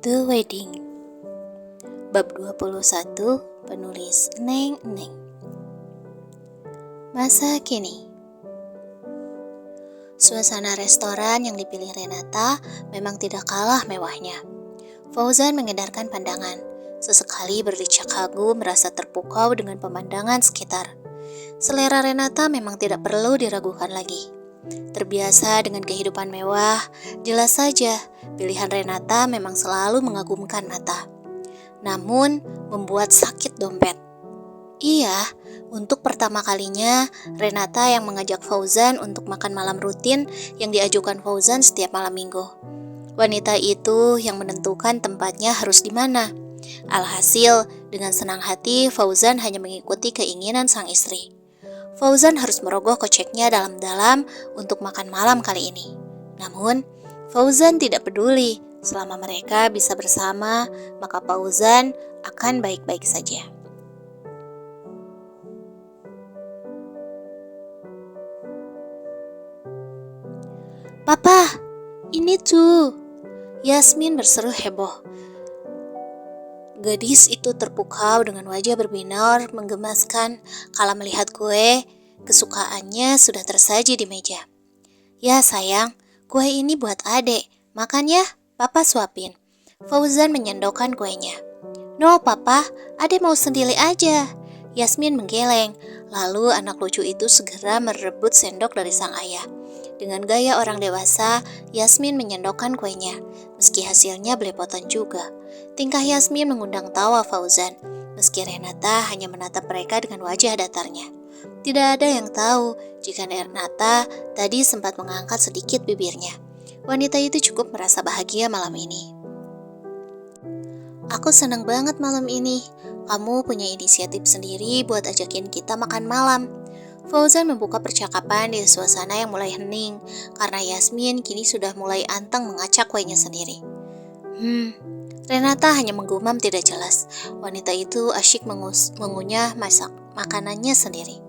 The Wedding. Bab 21, penulis Neng Neng. Masa kini. Suasana restoran yang dipilih Renata memang tidak kalah mewahnya. Fauzan mengedarkan pandangan. Sesekali berdecak kagum merasa terpukau dengan pemandangan sekitar. Selera Renata memang tidak perlu diragukan lagi. Terbiasa dengan kehidupan mewah, jelas saja pilihan Renata memang selalu mengagumkan mata. Namun, membuat sakit dompet. Iya, untuk pertama kalinya, Renata yang mengajak Fauzan untuk makan malam rutin yang diajukan Fauzan setiap malam minggu. Wanita itu yang menentukan tempatnya harus di mana. Alhasil, dengan senang hati, Fauzan hanya mengikuti keinginan sang istri. Fauzan harus merogoh koceknya dalam-dalam untuk makan malam kali ini. Namun, Fauzan tidak peduli. Selama mereka bisa bersama, maka Fauzan akan baik-baik saja. "Papa, ini tuh!" Yasmin berseru heboh. Gadis itu terpukau dengan wajah berbinar menggemaskan kala melihat kue kesukaannya sudah tersaji di meja. "Ya sayang, kue ini buat adek. Makan ya, papa suapin." Fauzan menyendokkan kuenya. "No papa, adek mau sendiri aja." Yasmin menggeleng. Lalu anak lucu itu segera merebut sendok dari sang ayah. Dengan gaya orang dewasa, Yasmin menyendokkan kuenya, meski hasilnya belepotan juga. Tingkah Yasmin mengundang tawa Fauzan, meski Renata hanya menatap mereka dengan wajah datarnya. Tidak ada yang tahu jika Renata tadi sempat mengangkat sedikit bibirnya. Wanita itu cukup merasa bahagia malam ini. "Aku senang banget malam ini. Kamu punya inisiatif sendiri buat ajakin kita makan malam." Fauzan membuka percakapan di suasana yang mulai hening, karena Yasmin kini sudah mulai anteng mengacak kuenya sendiri. Renata hanya menggumam tidak jelas. Wanita itu asyik mengunyah makanannya sendiri.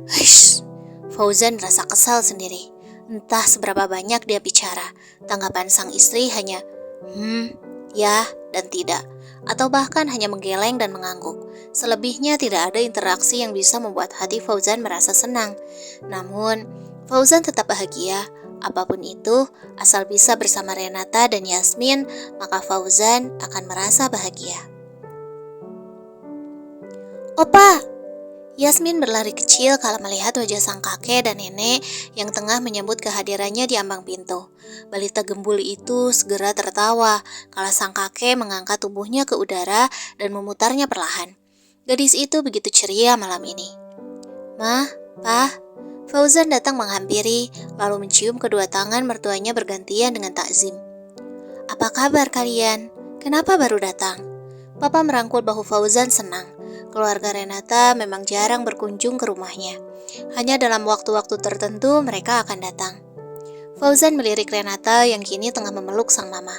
"Hush!" Fauzan merasa kesal sendiri. Entah seberapa banyak dia bicara, tanggapan sang istri hanya ya dan tidak, atau bahkan hanya menggeleng dan mengangguk. Selebihnya tidak ada interaksi yang bisa membuat hati Fauzan merasa senang. Namun, Fauzan tetap bahagia. Apapun itu, asal bisa bersama Renata dan Yasmin, maka Fauzan akan merasa bahagia. "Opa!" Yasmin berlari kecil kala melihat wajah sang kakek dan nenek yang tengah menyambut kehadirannya di ambang pintu. Balita gembul itu segera tertawa kala sang kakek mengangkat tubuhnya ke udara dan memutarnya perlahan. Gadis itu begitu ceria malam ini. "Mah, Pah." Fauzan datang menghampiri, lalu mencium kedua tangan mertuanya bergantian dengan takzim. "Apa kabar kalian? Kenapa baru datang?" Papa merangkul bahu Fauzan senang. Keluarga Renata memang jarang berkunjung ke rumahnya. Hanya dalam waktu-waktu tertentu mereka akan datang. Fauzan melirik Renata yang kini tengah memeluk sang mama.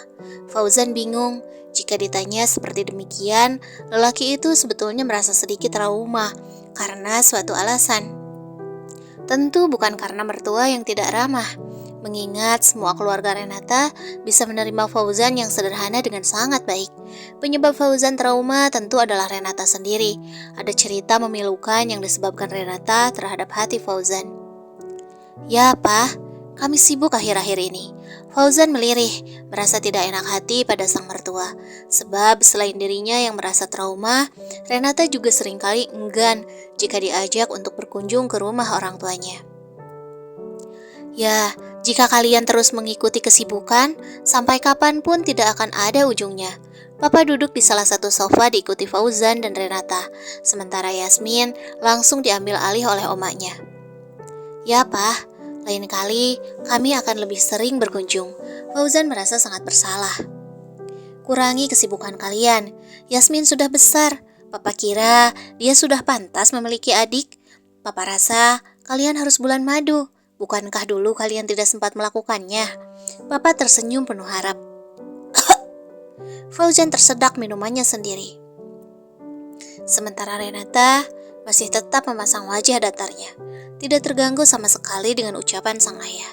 Fauzan bingung. Jika ditanya seperti demikian, lelaki itu sebetulnya merasa sedikit trauma karena suatu alasan. Tentu bukan karena mertua yang tidak ramah. Mengingat semua keluarga Renata bisa menerima Fauzan yang sederhana dengan sangat baik. Penyebab Fauzan trauma tentu adalah Renata sendiri. Ada cerita memilukan yang disebabkan Renata terhadap hati Fauzan. "Ya, Pak, kami sibuk akhir-akhir ini." Fauzan melirih, merasa tidak enak hati pada sang mertua. Sebab selain dirinya yang merasa trauma, Renata juga seringkali enggan jika diajak untuk berkunjung ke rumah orang tuanya. "Ya, jika kalian terus mengikuti kesibukan, sampai kapanpun tidak akan ada ujungnya." Papa duduk di salah satu sofa diikuti Fauzan dan Renata, sementara Yasmin langsung diambil alih oleh omaknya. "Ya, Pak, lain kali kami akan lebih sering berkunjung." Fauzan merasa sangat bersalah. "Kurangi kesibukan kalian. Yasmin sudah besar. Papa kira dia sudah pantas memiliki adik. Papa rasa kalian harus bulan madu. Bukankah dulu kalian tidak sempat melakukannya?" Papa tersenyum penuh harap. Fauzan tersedak minumannya sendiri. Sementara Renata masih tetap memasang wajah datarnya, tidak terganggu sama sekali dengan ucapan sang ayah.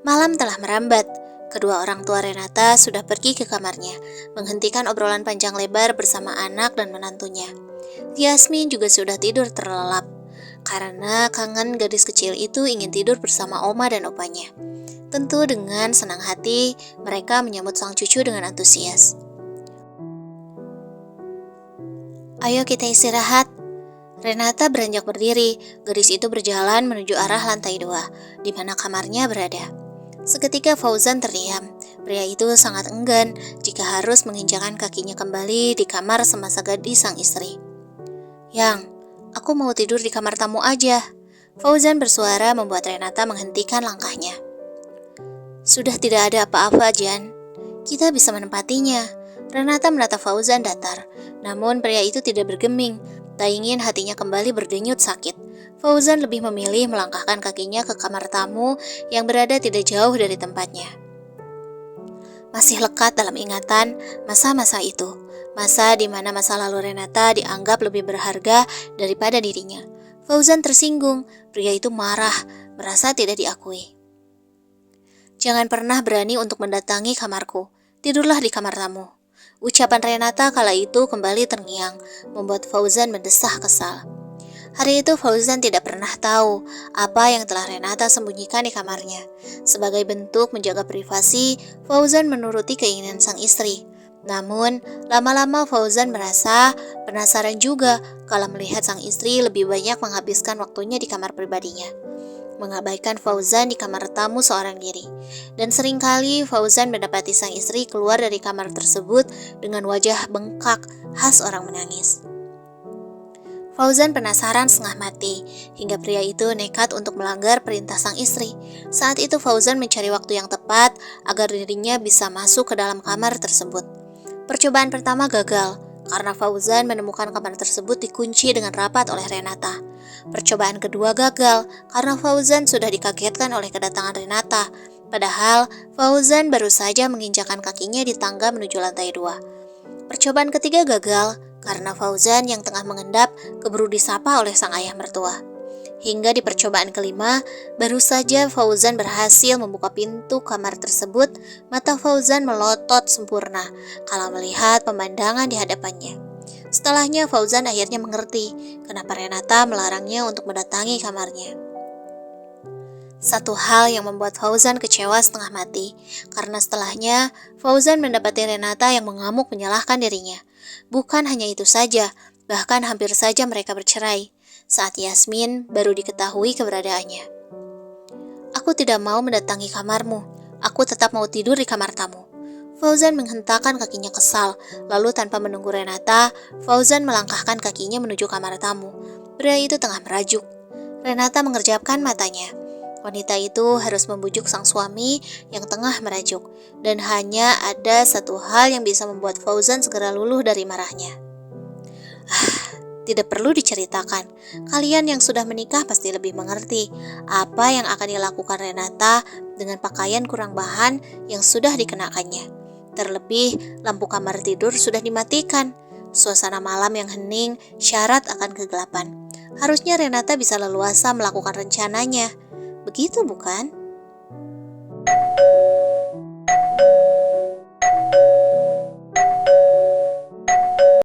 Malam telah merambat. Kedua orang tua Renata sudah pergi ke kamarnya, menghentikan obrolan panjang lebar bersama anak dan menantunya. Yasmin juga sudah tidur terlelap, karena kangen gadis kecil itu ingin tidur bersama oma dan opanya. Tentu dengan senang hati, mereka menyambut sang cucu dengan antusias. Ayo kita istirahat. Renata beranjak berdiri, gadis itu berjalan menuju arah lantai 2, di mana kamarnya berada. Seketika Fauzan terdiam. Pria itu sangat enggan jika harus menginjakan kakinya kembali di kamar semasa gadis sang istri. Yang, aku mau tidur di kamar tamu aja. Fauzan bersuara membuat Renata menghentikan langkahnya. Sudah tidak ada apa-apa, Jan. Kita bisa menempatinya. Renata menatap Fauzan datar. Namun pria itu tidak bergeming. Tak ingin hatinya kembali berdenyut sakit. Fauzan lebih memilih melangkahkan kakinya ke kamar tamu yang berada tidak jauh dari tempatnya. Masih lekat dalam ingatan masa-masa itu. Masa di mana masa lalu Renata dianggap lebih berharga daripada dirinya. Fauzan tersinggung. Pria itu marah, merasa tidak diakui. Jangan pernah berani untuk mendatangi kamarku. Tidurlah di kamar tamu. Ucapan Renata kala itu kembali terngiang, membuat Fauzan mendesah kesal. Hari itu Fauzan tidak pernah tahu apa yang telah Renata sembunyikan di kamarnya. Sebagai bentuk menjaga privasi, Fauzan menuruti keinginan sang istri. Namun, lama-lama Fauzan merasa penasaran juga kalau melihat sang istri lebih banyak menghabiskan waktunya di kamar pribadinya, mengabaikan Fauzan di kamar tamu seorang diri. Dan seringkali Fauzan mendapati sang istri keluar dari kamar tersebut dengan wajah bengkak khas orang menangis. Fauzan penasaran setengah mati, hingga pria itu nekat untuk melanggar perintah sang istri. Saat itu Fauzan mencari waktu yang tepat agar dirinya bisa masuk ke dalam kamar tersebut. Percobaan pertama gagal, karena Fauzan menemukan kamar tersebut dikunci dengan rapat oleh Renata. Percobaan kedua gagal, karena Fauzan sudah dikagetkan oleh kedatangan Renata. Padahal Fauzan baru saja menginjakan kakinya di tangga menuju lantai 2. Percobaan ketiga gagal, karena Fauzan yang tengah mengendap keburu disapa oleh sang ayah mertua. Hingga di percobaan kelima, baru saja Fauzan berhasil membuka pintu kamar tersebut, mata Fauzan melotot sempurna kalau melihat pemandangan di hadapannya. Setelahnya Fauzan akhirnya mengerti kenapa Renata melarangnya untuk mendatangi kamarnya. Satu hal yang membuat Fauzan kecewa setengah mati, karena setelahnya Fauzan mendapati Renata yang mengamuk menyalahkan dirinya. Bukan hanya itu saja, bahkan hampir saja mereka bercerai saat Yasmin baru diketahui keberadaannya. Aku tidak mau mendatangi kamarmu, aku tetap mau tidur di kamar tamu. Fauzan menghentakkan kakinya kesal, lalu tanpa menunggu Renata, Fauzan melangkahkan kakinya menuju kamar tamu. Pria itu tengah merajuk. Renata mengerjapkan matanya. Wanita itu harus membujuk sang suami yang tengah merajuk, dan hanya ada satu hal yang bisa membuat Fauzan segera luluh dari marahnya. Tidak perlu diceritakan, kalian yang sudah menikah pasti lebih mengerti apa yang akan dilakukan Renata dengan pakaian kurang bahan yang sudah dikenakannya. Terlebih, lampu kamar tidur sudah dimatikan. Suasana malam yang hening syarat akan kegelapan. Harusnya Renata bisa leluasa melakukan rencananya. Begitu bukan?